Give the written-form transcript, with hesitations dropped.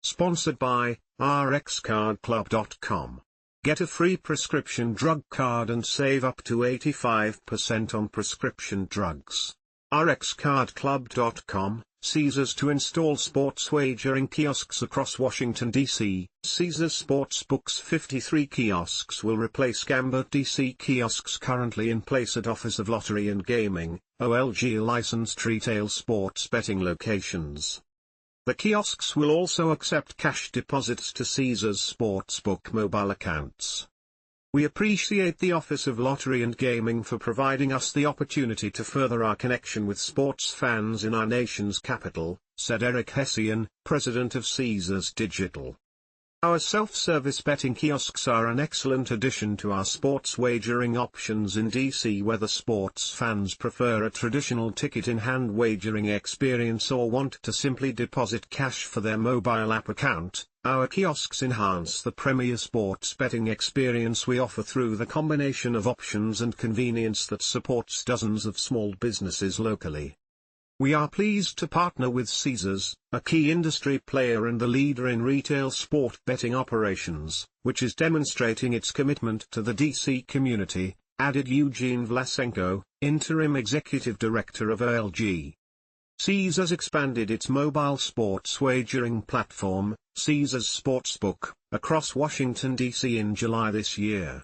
Sponsored by RxCardClub.com. Get a free prescription drug card and save up to 85% on prescription drugs. RxCardClub.com. Caesars to install sports wagering kiosks across Washington, D.C. Caesars Sportsbook's 53 kiosks will replace Gambit DC kiosks currently in place at Office of Lottery and Gaming, OLG licensed retail sports betting locations. The kiosks will also accept cash deposits to Caesars Sportsbook mobile accounts. We appreciate the Office of Lottery and Gaming for providing us the opportunity to further our connection with sports fans in our nation's capital, said Eric Hessian, president of Caesars Digital. Our self-service betting kiosks are an excellent addition to our sports wagering options in DC, whether sports fans prefer a traditional ticket-in-hand wagering experience or want to simply deposit cash for their mobile app account. Our kiosks enhance the premier sports betting experience we offer through the combination of options and convenience that supports dozens of small businesses locally. We are pleased to partner with Caesars, a key industry player and the leader in retail sport betting operations, which is demonstrating its commitment to the DC community, added Eugene Vlasenko, interim executive director of OLG. Caesars expanded its mobile sports wagering platform, Caesars Sportsbook, across Washington, D.C. in July this year.